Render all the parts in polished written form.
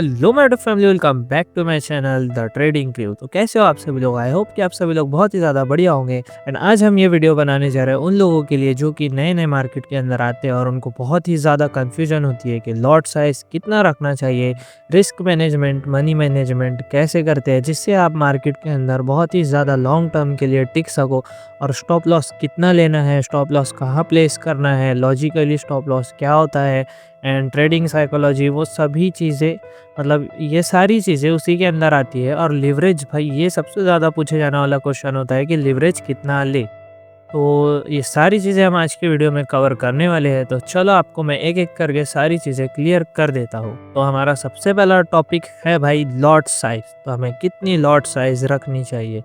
Hello my family, welcome back to my channel the trading crew. तो कैसे हो आप सभी लोग? आई होप कि आप सभी लोग बहुत ही ज़्यादा बढ़िया होंगे। एंड आज हम ये वीडियो बनाने जा रहे हैं उन लोगों के लिए जो कि नए नए मार्केट के अंदर आते हैं और उनको बहुत ही ज़्यादा कन्फ्यूजन होती है कि लॉट साइज़ कितना रखना चाहिए, रिस्क मैनेजमेंट, मनी मैनेजमेंट कैसे करते हैं जिससे आप मार्केट के अंदर बहुत ही ज़्यादा लॉन्ग टर्म के लिए टिक सको, और स्टॉप लॉस कितना लेना है, स्टॉप लॉस कहाँ प्लेस करना है, लॉजिकली स्टॉप लॉस क्या होता है, एंड ट्रेडिंग साइकोलॉजी, वो सभी चीज़ें, मतलब ये सारी चीज़ें उसी के अंदर आती है। और लिवरेज, भाई ये सबसे ज़्यादा पूछे जाने वाला क्वेश्चन होता है कि लिवरेज कितना ले। तो ये सारी चीज़ें हम आज के वीडियो में कवर करने वाले हैं। तो चलो आपको मैं एक एक करके सारी चीज़ें क्लियर कर देता हूँ। तो हमारा सबसे पहला टॉपिक है भाई लॉट साइज़। तो हमें कितनी लॉट साइज़ रखनी चाहिए,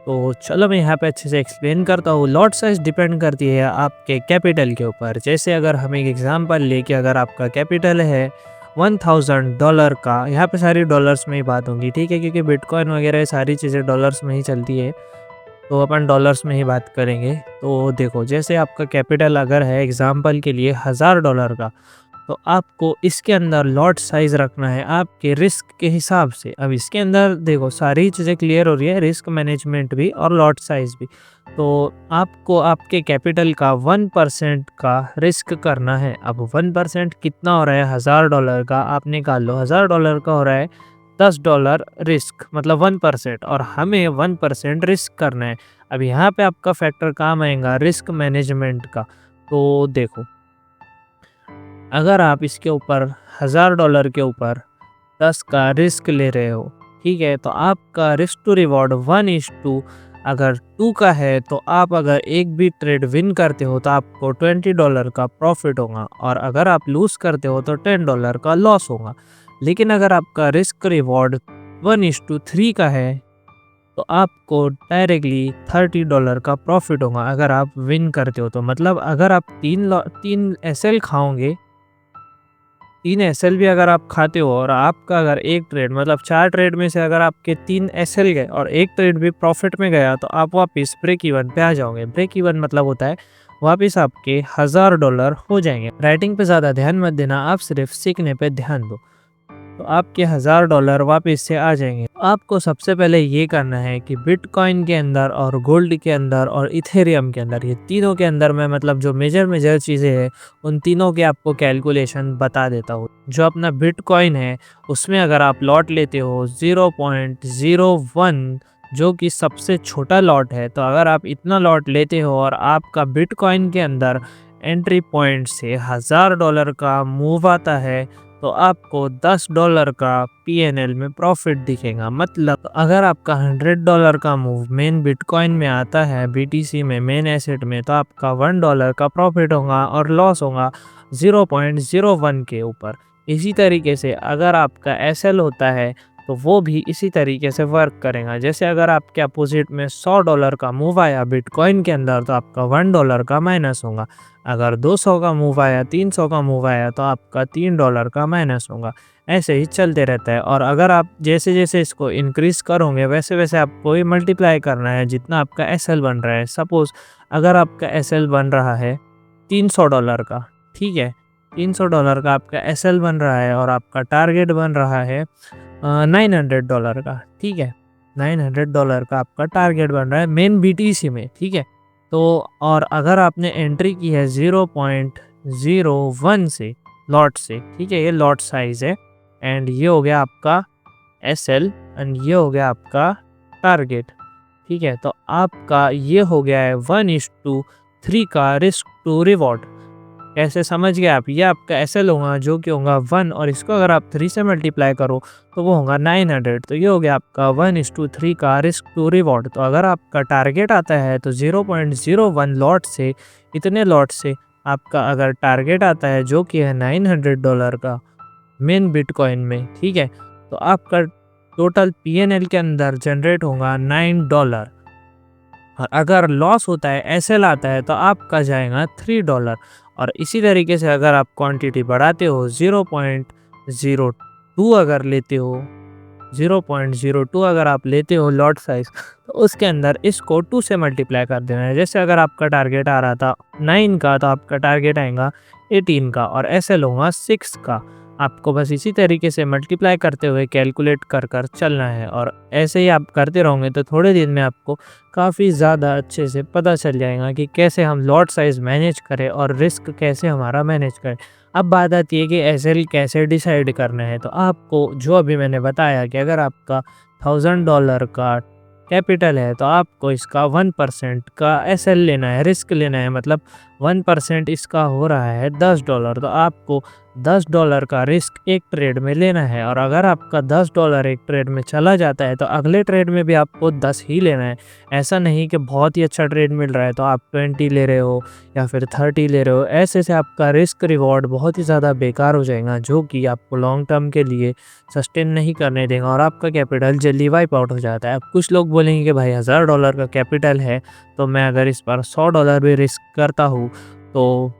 तो चलो मैं यहाँ पे अच्छे से एक्सप्लेन करता हूँ। लॉट साइज़ डिपेंड करती है आपके कैपिटल के ऊपर। जैसे अगर हम एक एग्जांपल ले कि अगर आपका कैपिटल है $1000 का, यहाँ पे सारी डॉलर्स में ही बात होगी, ठीक है, क्योंकि बिटकॉइन वगैरह सारी चीज़ें डॉलर्स में ही चलती है, तो अपन डॉलर्स में ही बात करेंगे। तो देखो, जैसे आपका कैपिटल अगर है एग्जांपल के लिए $1000 का, तो आपको इसके अंदर लॉट साइज़ रखना है आपके रिस्क के हिसाब से। अब इसके अंदर देखो सारी चीज़ें क्लियर हो रही है, रिस्क मैनेजमेंट भी और लॉट साइज़ भी। तो आपको आपके कैपिटल का 1% का रिस्क करना है। अब 1% कितना हो रहा है? $1000 का आप निकाल लो, $1000 का हो रहा है $10 रिस्क, मतलब 1%, और हमें 1% रिस्क करना है। अब यहाँ पे आपका फैक्टर काम आएगा रिस्क मैनेजमेंट का। तो देखो, अगर आप इसके ऊपर $1000 के ऊपर 10 का रिस्क ले रहे हो, ठीक है, तो आपका रिस्क टू रिवॉर्ड 1:2 अगर 2 का है, तो आप अगर एक भी ट्रेड विन करते हो तो आपको $20 का प्रॉफिट होगा, और अगर आप लूज़ करते हो तो $10 का लॉस होगा। लेकिन अगर आपका रिस्क रिवॉर्ड 1:3 का है, तो आपको डायरेक्टली $30 का प्रॉफिट होगा अगर आप विन करते हो। तो मतलब अगर आप तीन एसएल खाओगे, 3 एसएल भी अगर आप खाते हो, और आपका अगर एक ट्रेड, मतलब 4 ट्रेड में से अगर आपके 3 एसएल गए और एक ट्रेड भी प्रॉफिट में गया, तो आप वापस ब्रेक इवन पे आ जाओगे। ब्रेक इवन मतलब होता है वापस आपके $1000 हो जाएंगे। राइटिंग पे ज़्यादा ध्यान मत देना, आप सिर्फ सीखने पे ध्यान दो, तो आपके $1000 वापस से आ जाएंगे। आपको सबसे पहले ये करना है कि बिटकॉइन के अंदर और गोल्ड के अंदर और इथेरियम के अंदर, ये तीनों के अंदर मैं मतलब जो मेजर चीज़ें हैं उन तीनों के आपको कैलकुलेशन बता देता हूँ। जो अपना बिटकॉइन है उसमें अगर आप लॉट लेते हो 0.01, जो कि सबसे छोटा लॉट है, तो अगर आप इतना लॉट लेते हो और आपका बिटकॉइन के अंदर एंट्री पॉइंट से $1000 का मूव आता है, तो आपको $10 का पीएनएल में प्रॉफिट दिखेगा। मतलब अगर आपका $100 का मूव मेन बिटकॉइन में आता है, बीटीसी में, मेन एसेट में, तो आपका $1 का प्रॉफिट होगा और लॉस होगा 0.01 के ऊपर। इसी तरीके से अगर आपका एसएल होता है तो वो भी इसी तरीके से वर्क करेगा। जैसे अगर आपके अपोजिट में $100 का मूव आया बिटकॉइन के अंदर, तो आपका $1 का माइनस होगा। अगर 200 का मूव आया, 300 का मूव आया, तो आपका $3 का माइनस होगा। ऐसे ही चलते रहता है। और अगर आप जैसे जैसे इसको इंक्रीज़ करोगे, वैसे वैसे आपको ही मल्टीप्लाई करना है जितना आपका एसएल बन रहा है। सपोज़ अगर आपका एसएल बन रहा है $300 का, ठीक है, $300 का आपका एसएल बन रहा है, और आपका टारगेट बन रहा है $900 का, ठीक है, $900 का आपका टारगेट बन रहा है मेन बीटीसी में, ठीक है। तो और अगर आपने एंट्री की है 0.01 से, लॉट से, ठीक है, ये लॉट साइज है, एंड ये हो गया आपका एसएल, एंड ये हो गया आपका टारगेट, ठीक है। तो आपका ये हो गया है 1:3 का रिस्क टू रिवॉर्ड। कैसे समझ गए आप? ये आपका एसएल होगा जो कि होगा 1, और इसको अगर आप 3 से मल्टीप्लाई करो तो वो होगा 900। तो ये हो गया आपका 1:3 का रिस्क टू रिवॉर्ड। तो अगर आपका टारगेट आता है तो 0.01 लॉट से, इतने लॉट से आपका अगर टारगेट आता है जो कि है $900 का मेन बिटकॉइन में, ठीक है, तो आपका टोटल पीएनएल के अंदर जनरेट होगा $9। और अगर लॉस होता है, एसएल आता है, तो आपका जाएगा $3। और इसी तरीके से अगर आप क्वांटिटी बढ़ाते हो, 0.02 अगर लेते हो, 0.02 अगर आप लेते हो लॉट साइज, तो उसके अंदर इसको 2 से मल्टीप्लाई कर देना है। जैसे अगर आपका टारगेट आ रहा था 9 का, तो आपका टारगेट आएगा 18 का, और एसएल होगा 6 का। आपको बस इसी तरीके से मल्टीप्लाई करते हुए कैलकुलेट कर कर चलना है और ऐसे ही आप करते रहोगे तो थोड़े दिन में आपको काफ़ी ज़्यादा अच्छे से पता चल जाएगा कि कैसे हम लॉट साइज़ मैनेज करें और रिस्क कैसे हमारा मैनेज करें। अब बात आती है कि एसएल कैसे डिसाइड करना है, तो आपको जो अभी मैंने बताया कि अगर आपका $1000 का कैपिटल है तो आपको इसका 1% का एसएल लेना है, रिस्क लेना है। मतलब 1% इसका हो रहा है $10, तो आपको $10 का रिस्क एक ट्रेड में लेना है और अगर आपका $10 एक ट्रेड में चला जाता है तो अगले ट्रेड में भी आपको 10 ही लेना है। ऐसा नहीं कि बहुत ही अच्छा ट्रेड मिल रहा है तो आप 20 ले रहे हो या फिर 30 ले रहे हो। ऐसे से आपका रिस्क रिवॉर्ड बहुत ही ज़्यादा बेकार हो जाएगा, जो कि आपको लॉन्ग टर्म के लिए सस्टेन नहीं करने देगा और आपका कैपिटल जल्दी वाइप आउट हो जाता है। अब कुछ लोग बोलेंगे कि भाई $1000 का कैपिटल है तो मैं अगर इस बार $100 भी रिस्क करता हूँ तो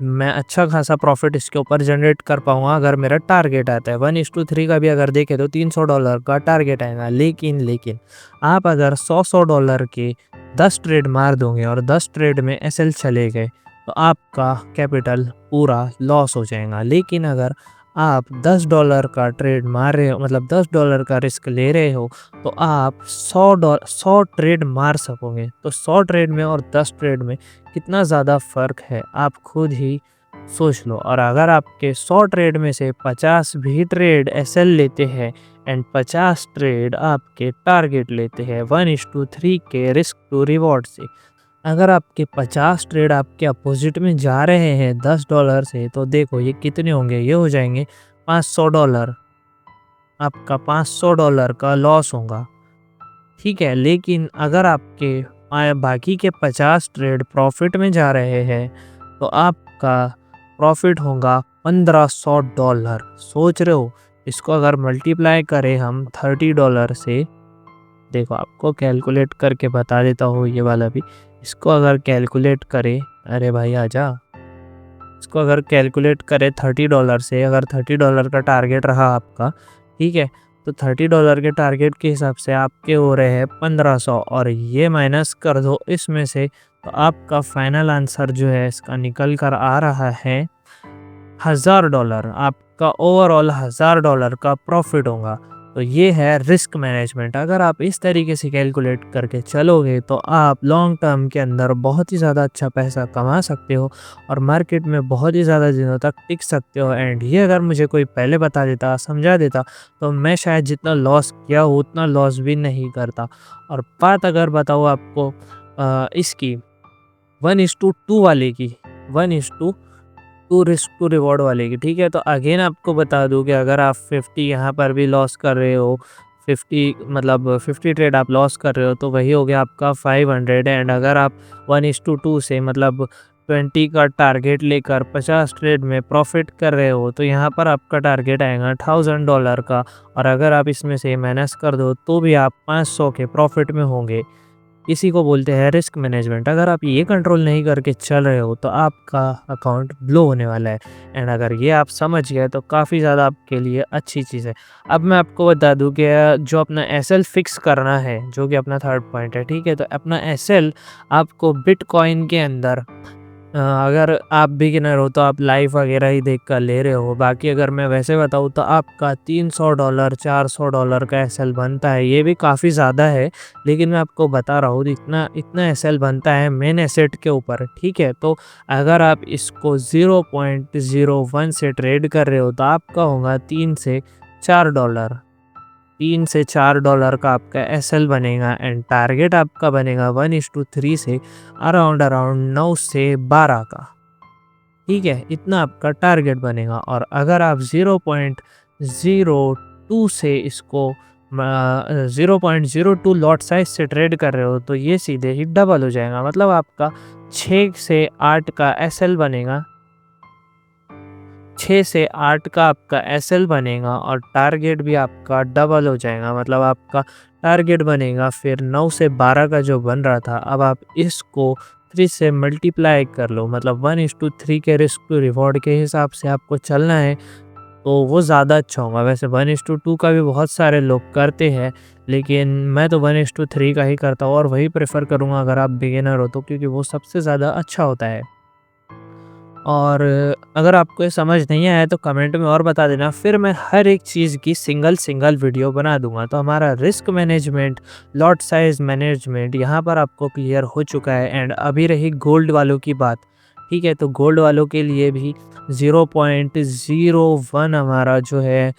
मैं अच्छा खासा प्रॉफिट इसके ऊपर जनरेट कर पाऊँगा अगर मेरा टारगेट आता है। 1:3 का भी अगर देखें तो $300 का टारगेट आएगा। लेकिन आप अगर $100 के 10 ट्रेड मार दोगे और 10 ट्रेड में एसएल चले गए तो आपका कैपिटल पूरा लॉस हो जाएगा। लेकिन अगर आप $10 का ट्रेड मार रहे हो, मतलब $10 का रिस्क ले रहे हो, तो आप 100 ट्रेड मार सकोगे। तो 100 ट्रेड में और 10 ट्रेड में कितना ज़्यादा फ़र्क है आप खुद ही सोच लो। और अगर आपके 100 ट्रेड में से 50 भी ट्रेड एसएल लेते हैं एंड 50 ट्रेड आपके टारगेट लेते हैं 1:3 के रिस्क टू रिवॉर्ड से, अगर आपके 50 ट्रेड आपके अपोजिट में जा रहे हैं $10 से, तो देखो ये कितने होंगे, ये हो जाएंगे $500। आपका $500 का लॉस होगा, ठीक है। लेकिन अगर आपके बाकी के 50 ट्रेड प्रॉफिट में जा रहे हैं तो आपका प्रॉफिट होगा $1500। सोच रहे हो, इसको अगर मल्टीप्लाई करें हम $30 से, देखो आपको कैलकुलेट करके बता देता हूँ ये वाला भी। इसको अगर कैलकुलेट करें, अरे भाई आजा, इसको अगर कैलकुलेट करें $30 से, अगर $30 का टारगेट रहा आपका, ठीक है, तो $30 के टारगेट के हिसाब से आपके हो रहे हैं 1500 और ये माइनस कर दो इसमें से, तो आपका फाइनल आंसर जो है इसका निकल कर आ रहा है $1000। आपका ओवरऑल $1000 का प्रॉफिट होगा। तो ये है रिस्क मैनेजमेंट। अगर आप इस तरीके से कैलकुलेट करके चलोगे तो आप लॉन्ग टर्म के अंदर बहुत ही ज़्यादा अच्छा पैसा कमा सकते हो और मार्केट में बहुत ही ज़्यादा दिनों तक टिक सकते हो। एंड ये अगर मुझे कोई पहले बता देता, समझा देता, तो मैं शायद जितना लॉस किया हो उतना लॉस भी नहीं करता। और बात अगर बताऊँ आपको इसकी 1:2 वाले की, 1:2 रिस्क टू रिवॉर्ड वाले की, ठीक है। तो अगेन आपको बता दूं कि अगर आप 50 यहाँ पर भी लॉस कर रहे हो, 50 मतलब 50 ट्रेड आप लॉस कर रहे हो तो वही हो गया आपका 500। एंड अगर आप 1:2 से मतलब 20 का टारगेट लेकर 50 ट्रेड में प्रॉफिट कर रहे हो तो यहाँ पर आपका टारगेट आएगा $1000 का। और अगर आप इसमें से माइनस कर दो तो भी आप 500 के प्रॉफिट में होंगे। इसी को बोलते हैं रिस्क मैनेजमेंट। अगर आप ये कंट्रोल नहीं करके चल रहे हो तो आपका अकाउंट ब्लो होने वाला है। एंड अगर ये आप समझ गए तो काफ़ी ज़्यादा आपके लिए अच्छी चीज़ है। अब मैं आपको बता दूं कि जो अपना एसएल फिक्स करना है, जो कि अपना थर्ड पॉइंट है, ठीक है। तो अपना एसएल आपको बिटकॉइन के अंदर अगर आप बिगिनर हो तो आप लाइव वगैरह ही देख कर ले रहे हो। बाकी अगर मैं वैसे बताऊँ तो आपका $300 $400 का एसएल बनता है। ये भी काफ़ी ज़्यादा है, लेकिन मैं आपको बता रहा हूँ इतना इतना एसएल बनता है मेन एसेट के ऊपर, ठीक है। तो अगर आप इसको 0.01 से ट्रेड कर रहे हो तो आपका होगा $3 से $4, $3 से $4 का आपका एसएल बनेगा। एंड टारगेट आपका बनेगा 1:3 से अराउंड 9 से 12 का, ठीक है। इतना आपका टारगेट बनेगा। और अगर आप 0.02 से इसको 0.02 लॉट साइज से ट्रेड कर रहे हो तो ये सीधे ही डबल हो जाएगा। मतलब आपका 6 से 8 का एसएल बनेगा, 6 से 8 का आपका एसएल बनेगा और टारगेट भी आपका डबल हो जाएगा। मतलब आपका टारगेट बनेगा फिर 9 से 12 का जो बन रहा था, अब आप इसको 3 से मल्टीप्लाई कर लो। मतलब 1:3 के रिस्क टू रिवॉर्ड के हिसाब से आपको चलना है तो वो ज़्यादा अच्छा होगा। वैसे 1:2 का भी बहुत सारे लोग करते हैं, लेकिन मैं तो 1:3 का ही करता हूँ और वही प्रेफर करूँगा अगर आप बिगिनर हो तो, क्योंकि वो सबसे ज़्यादा अच्छा होता है। और अगर आपको ये समझ नहीं आया तो कमेंट में और बता देना, फिर मैं हर एक चीज़ की सिंगल वीडियो बना दूँगा। तो हमारा risk management, lot size management यहाँ पर आपको क्लियर हो चुका है। एंड अभी रही गोल्ड वालों की बात, ठीक है? तो गोल्ड वालों के लिए भी 0.01 हमारा जो है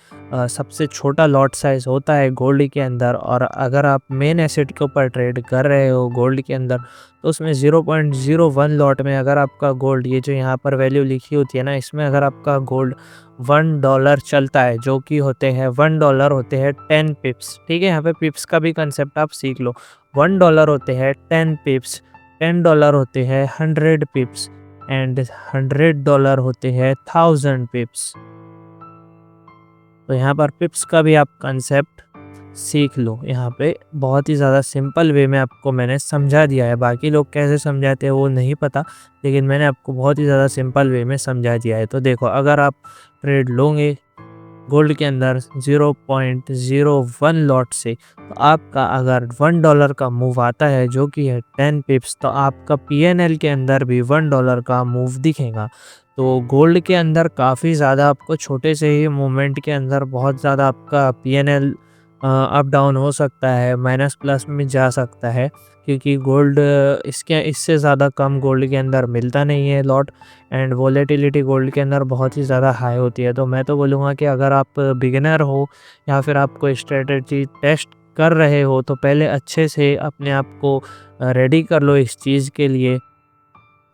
सबसे छोटा लॉट साइज़ होता है गोल्ड के अंदर। और अगर आप मेन एसेट के ऊपर ट्रेड कर रहे हो गोल्ड के अंदर, तो उसमें 0.01 लॉट में अगर आपका गोल्ड, ये जो यहाँ पर वैल्यू लिखी होती है ना, इसमें अगर आपका गोल्ड $1 चलता है, जो कि होते हैं $1 होते हैं 10 पिप्स, ठीक है? यहाँ पे पिप्स का भी कंसेप्ट आप सीख लो। $1 होते हैं 10 पिप्स, $10 होते हैं 100 पिप्स एंड $100 होते हैं 1000 पिप्स। तो यहाँ पर पिप्स का भी आप कंसेप्ट सीख लो। यहाँ पे बहुत ही ज़्यादा सिंपल वे में आपको मैंने समझा दिया है। बाकी लोग कैसे समझाते हैं वो नहीं पता, लेकिन मैंने आपको बहुत ही ज़्यादा सिंपल वे में समझा दिया है। तो देखो, अगर आप ट्रेड लोगे गोल्ड के अंदर 0.01 लॉट से, तो आपका अगर $1 का मूव आता है जो कि है 10 पिप्स, तो आपका पीएनएल के अंदर भी $1 का मूव दिखेगा। तो गोल्ड के अंदर काफ़ी ज़्यादा आपको छोटे से ही मूवमेंट के अंदर बहुत ज़्यादा आपका पीएनएल अप डाउन हो सकता है, माइनस प्लस में जा सकता है, क्योंकि गोल्ड इससे ज़्यादा कम गोल्ड के अंदर मिलता नहीं है लॉट। एंड वोलेटिलिटी गोल्ड के अंदर बहुत ही ज़्यादा हाई होती है। तो मैं तो बोलूँगा कि अगर आप बिगिनर हो या फिर आप कोई स्ट्रेटजी टेस्ट कर रहे हो, तो पहले अच्छे से अपने आप को रेडी कर लो इस चीज़ के लिए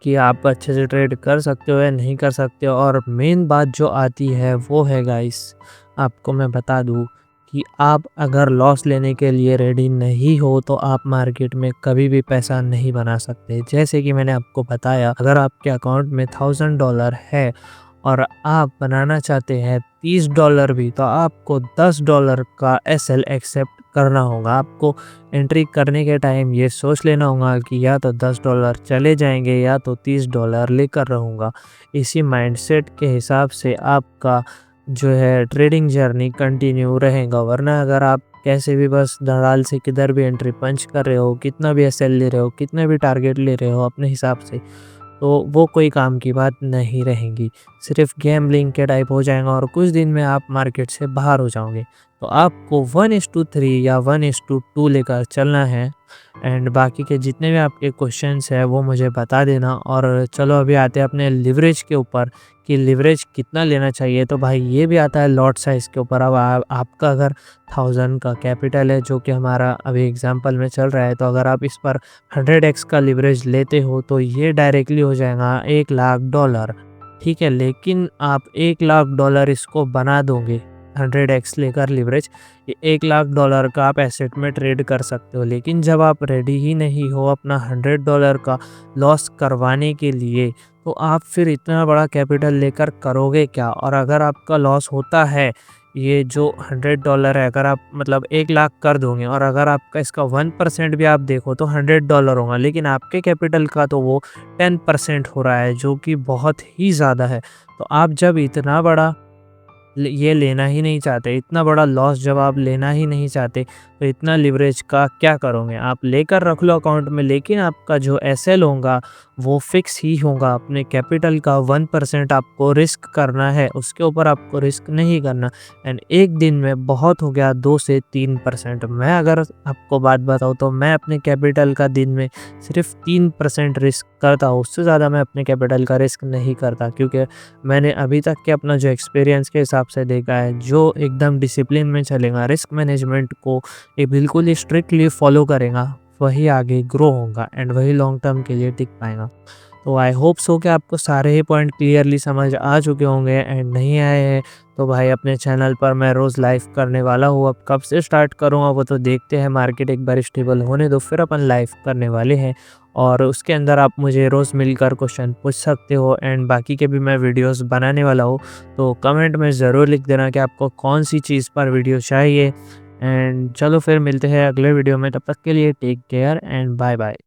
कि आप अच्छे से ट्रेड कर सकते हो या नहीं कर सकते हो। और मेन बात जो आती है वो है गाइस, आपको मैं बता दूँ कि आप अगर लॉस लेने के लिए रेडी नहीं हो, तो आप मार्केट में कभी भी पैसा नहीं बना सकते। जैसे कि मैंने आपको बताया, अगर आपके अकाउंट में $1000 है और आप बनाना चाहते हैं $30 भी, तो आपको $10 का एसएल एक्सेप्ट करना होगा। आपको एंट्री करने के टाइम ये सोच लेना होगा कि या तो $10 चले जाएंगे या तो $30 लेकर रहूँगा। इसी माइंडसेट के हिसाब से आपका जो है ट्रेडिंग जर्नी कंटिन्यू रहेगा। वरना अगर आप कैसे भी बस दलाल से किधर भी एंट्री पंच कर रहे हो, कितना भी एसएल ले रहे हो, कितने भी टारगेट ले रहे हो अपने हिसाब से, तो वो कोई काम की बात नहीं रहेगी। सिर्फ गैम्बलिंग के टाइप हो जाएगा और कुछ दिन में आप मार्केट से बाहर हो जाओगे। तो आपको 1:3 या 1:2 लेकर चलना है। एंड बाकी के जितने भी आपके क्वेश्चंस हैं वो मुझे बता देना। और चलो अभी आते हैं अपने लिवरेज के ऊपर कि लिवरेज कितना लेना चाहिए। तो भाई ये भी आता है लॉट साइज़ के ऊपर। अब आपका अगर 1000 का कैपिटल है, जो कि हमारा अभी एग्जांपल में चल रहा है, तो अगर आप इस पर 100x का लिवरेज लेते हो, तो ये डायरेक्टली हो जाएगा $1,00,000, ठीक है? लेकिन आप $1,00,000 इसको बना दोगे 100x लेकर लिवरेज, ये $1,00,000 का आप एसेट में ट्रेड कर सकते हो। लेकिन जब आप रेडी ही नहीं हो अपना $100 का लॉस करवाने के लिए, तो आप फिर इतना बड़ा कैपिटल लेकर करोगे क्या? और अगर आपका लॉस होता है, ये जो $100 है, अगर आप मतलब 1,00,000 कर दोगे और अगर आपका इसका 1% भी आप देखो तो $100 होगा, लेकिन आपके कैपिटल का तो वो 10% हो रहा है, जो कि बहुत ही ज़्यादा है। तो आप जब इतना बड़ा ये लेना ही नहीं चाहते, इतना बड़ा लॉस जब आप लेना ही नहीं चाहते, तो इतना लिवरेज का क्या करोगे? आप लेकर रख लो अकाउंट में, लेकिन आपका जो एसएल होगा वो फिक्स ही होगा। अपने कैपिटल का 1% आपको रिस्क करना है, उसके ऊपर आपको रिस्क नहीं करना। एंड एक दिन में बहुत हो गया 2 से 3%। मैं अगर आपको बात बताऊँ तो मैं अपने कैपिटल का दिन में सिर्फ 3% रिस्क करता हूँ, उससे ज़्यादा मैं अपने कैपिटल का रिस्क नहीं करता, क्योंकि मैंने अभी तक के अपना जो एक्सपीरियंस के हिसाब से देखा है, जो एकदम डिसिप्लिन में चलेगा, रिस्क मैनेजमेंट को ये बिल्कुल ही स्ट्रिक्टली फॉलो करेगा, वही आगे ग्रो होगा एंड वही लॉन्ग टर्म के लिए टिक पाएगा। तो आई होप सो कि आपको सारे ही पॉइंट क्लियरली समझ आ चुके होंगे। एंड नहीं आए हैं तो भाई अपने चैनल पर मैं रोज़ लाइव करने वाला हूँ। अब कब से स्टार्ट करूँगा वो तो देखते हैं, मार्केट एक बार स्टेबल होने दो, फिर अपन लाइव करने वाले हैं। और उसके अंदर आप मुझे रोज़ मिलकर क्वेश्चन पूछ सकते हो एंड बाकी के भी मैं वीडियोस बनाने वाला हूँ। तो कमेंट में ज़रूर लिख देना कि आपको कौन सी चीज़ पर वीडियो चाहिए। एंड चलो फिर मिलते हैं अगले वीडियो में, तब तक के लिए take care and bye bye.